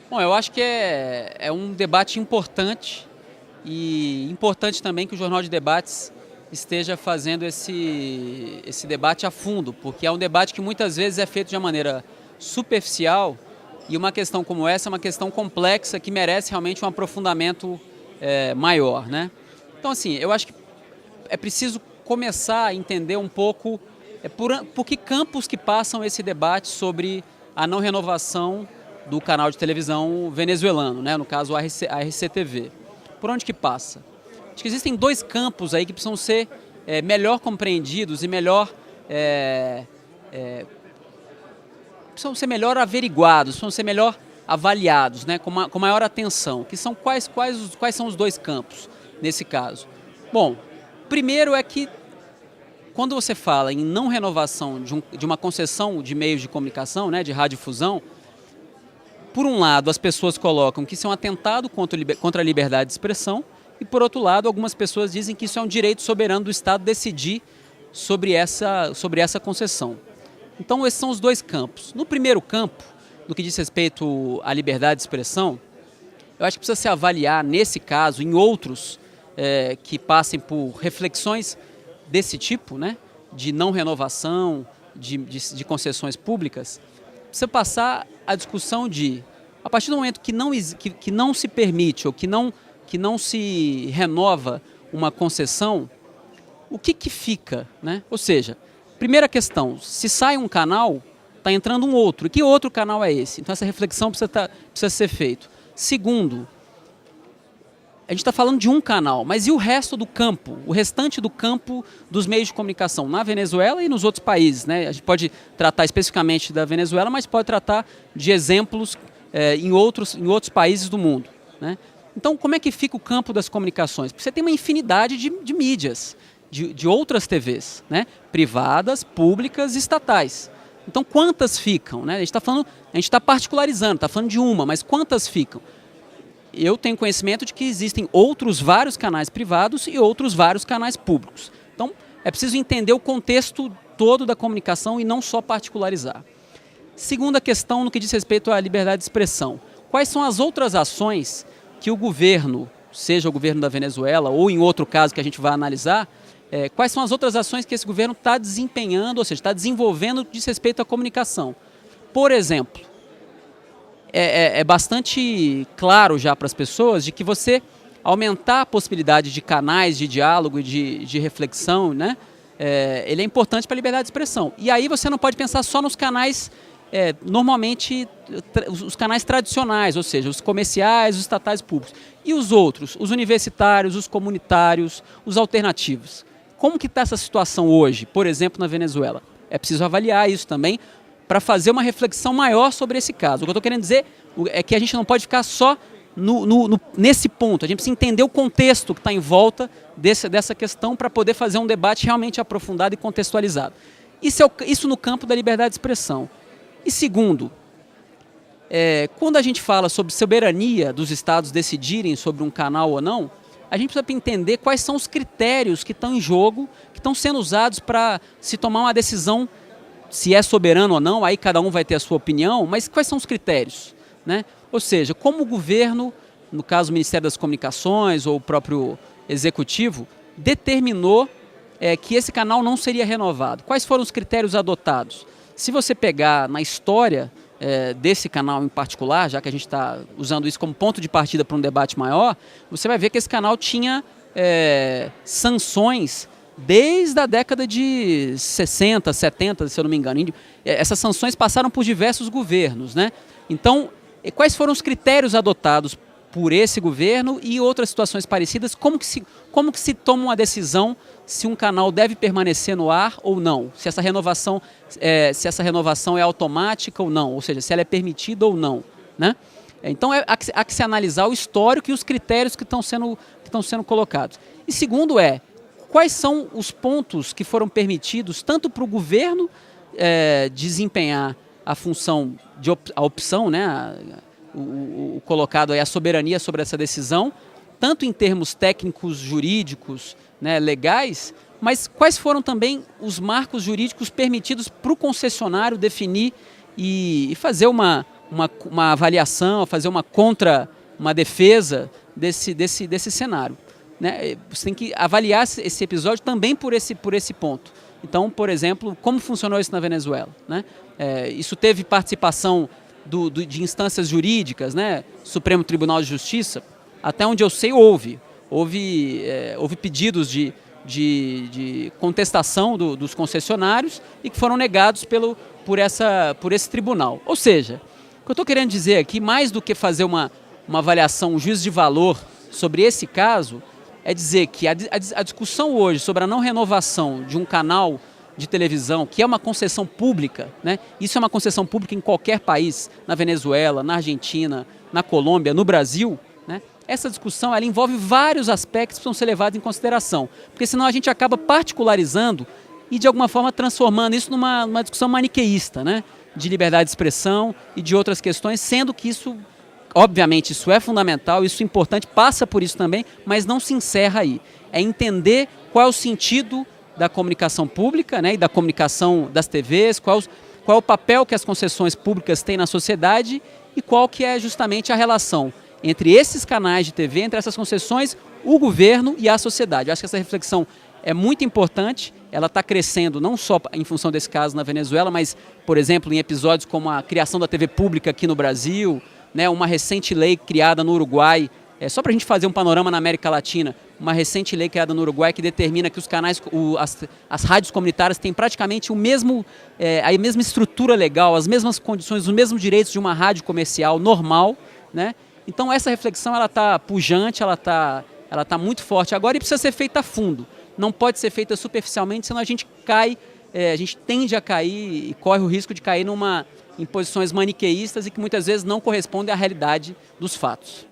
Bom, eu acho que é um debate importante e importante também que o Jornal de Debates esteja fazendo esse debate a fundo, porque é um debate que muitas vezes é feito de uma maneira superficial e uma questão como essa é uma questão complexa que merece realmente um aprofundamento maior, né? Então, assim, eu acho que é preciso começar a entender um pouco por que campos que passam esse debate sobre a não renovação do canal de televisão venezuelano, né? No caso a RCTV. Por onde que passa? Acho que existem dois campos aí que precisam ser melhor compreendidos e precisam ser melhor averiguados, precisam ser melhor avaliados, né? Com maior atenção. Que são quais são os dois campos nesse caso? Bom, primeiro é que quando você fala em não renovação de uma concessão de meios de comunicação, né, de radiodifusão, por um lado as pessoas colocam que isso é um atentado contra a liberdade de expressão e por outro lado algumas pessoas dizem que isso é um direito soberano do Estado decidir sobre essa concessão. Então esses são os dois campos. No primeiro campo, no que diz respeito à liberdade de expressão, eu acho que precisa se avaliar nesse caso, em outros que passem por reflexões desse tipo, né, de não renovação, de concessões públicas, precisa passar a discussão de, a partir do momento que não se permite ou que não se renova uma concessão, o que fica, né? Ou seja, primeira questão, se sai um canal, está entrando um outro. E que outro canal é esse? Então essa reflexão precisa ser feita. Segundo, a gente está falando de um canal, mas e o resto do campo, o restante do campo dos meios de comunicação na Venezuela e nos outros países, né? A gente pode tratar especificamente da Venezuela, mas pode tratar de exemplos em outros países do mundo, né? Então, como é que fica o campo das comunicações? Porque você tem uma infinidade de mídias, de outras TVs, né? Privadas, públicas e estatais. Então, quantas ficam, né? A gente está particularizando, está falando de uma, mas quantas ficam? Eu tenho conhecimento de que existem outros vários canais privados e outros vários canais públicos. Então, é preciso entender o contexto todo da comunicação e não só particularizar. Segunda questão, no que diz respeito à liberdade de expressão. Quais são as outras ações que o governo, seja o governo da Venezuela ou em outro caso que a gente vai analisar, quais são as outras ações que esse governo está desempenhando, ou seja, está desenvolvendo no que diz respeito à comunicação? Por exemplo, é bastante claro já para as pessoas de que você aumentar a possibilidade de canais de diálogo e de reflexão, né, ele é importante para a liberdade de expressão. E aí você não pode pensar só nos canais, normalmente, os canais tradicionais, ou seja, os comerciais, os estatais públicos. E os outros, os universitários, os comunitários, os alternativos. Como que está essa situação hoje, por exemplo, na Venezuela? É preciso avaliar isso também, para fazer uma reflexão maior sobre esse caso. O que eu estou querendo dizer é que a gente não pode ficar só nesse ponto. A gente precisa entender o contexto que está em volta dessa questão para poder fazer um debate realmente aprofundado e contextualizado. Isso no campo da liberdade de expressão. E segundo, quando a gente fala sobre soberania dos estados decidirem sobre um canal ou não, a gente precisa entender quais são os critérios que estão em jogo, que estão sendo usados para se tomar uma decisão, se é soberano ou não, aí cada um vai ter a sua opinião, mas quais são os critérios, né? Ou seja, como o governo, no caso o Ministério das Comunicações ou o próprio Executivo, determinou que esse canal não seria renovado. Quais foram os critérios adotados? Se você pegar na história desse canal em particular, já que a gente está usando isso como ponto de partida para um debate maior, você vai ver que esse canal tinha sanções desde a década de 60, 70, se eu não me engano. Essas sanções passaram por diversos governos, né? Então, quais foram os critérios adotados por esse governo e outras situações parecidas? Como que se toma uma decisão se um canal deve permanecer no ar ou não? Se essa renovação é automática ou não? Ou seja, se ela é permitida ou não, né? Então, há que se analisar o histórico e os critérios que estão sendo colocados. E segundo quais são os pontos que foram permitidos tanto para o governo desempenhar a função, a opção, né, o colocado aí, a soberania sobre essa decisão, tanto em termos técnicos, jurídicos, né, legais, mas quais foram também os marcos jurídicos permitidos para o concessionário definir e fazer uma uma avaliação, a fazer uma defesa desse cenário. Né? Você tem que avaliar esse episódio também por esse ponto. Então, por exemplo, como funcionou isso na Venezuela? Né? Isso teve participação de instâncias jurídicas, né? Supremo Tribunal de Justiça, até onde eu sei houve pedidos de contestação dos concessionários e que foram negados por esse tribunal. Ou seja, o que eu estou querendo dizer aqui, mais do que fazer uma avaliação, um juízo de valor sobre esse caso, é dizer que a discussão hoje sobre a não renovação de um canal de televisão, que é uma concessão pública, né? Isso é uma concessão pública em qualquer país, na Venezuela, na Argentina, na Colômbia, no Brasil, né? Essa discussão ela envolve vários aspectos que precisam ser levados em consideração, porque senão a gente acaba particularizando e de alguma forma transformando isso numa discussão maniqueísta, né? De liberdade de expressão e de outras questões, sendo que isso, obviamente, isso é fundamental, isso é importante, passa por isso também, mas não se encerra aí. É entender qual é o sentido da comunicação pública, né, e da comunicação das TVs, qual é o papel que as concessões públicas têm na sociedade e qual que é justamente a relação entre esses canais de TV, entre essas concessões, o governo e a sociedade. Eu acho que essa reflexão é muito importante, ela está crescendo não só em função desse caso na Venezuela, mas, por exemplo, em episódios como a criação da TV pública aqui no Brasil, né, uma recente lei criada no Uruguai, só para a gente fazer um panorama na América Latina, uma recente lei criada no Uruguai que determina que os canais, as rádios comunitárias têm praticamente a mesma estrutura legal, as mesmas condições, os mesmos direitos de uma rádio comercial normal, né? Então essa reflexão ela está pujante, ela tá muito forte agora e precisa ser feita a fundo. Não pode ser feita superficialmente, senão a gente a gente tende a cair e corre o risco de cair em posições maniqueístas e que muitas vezes não correspondem à realidade dos fatos.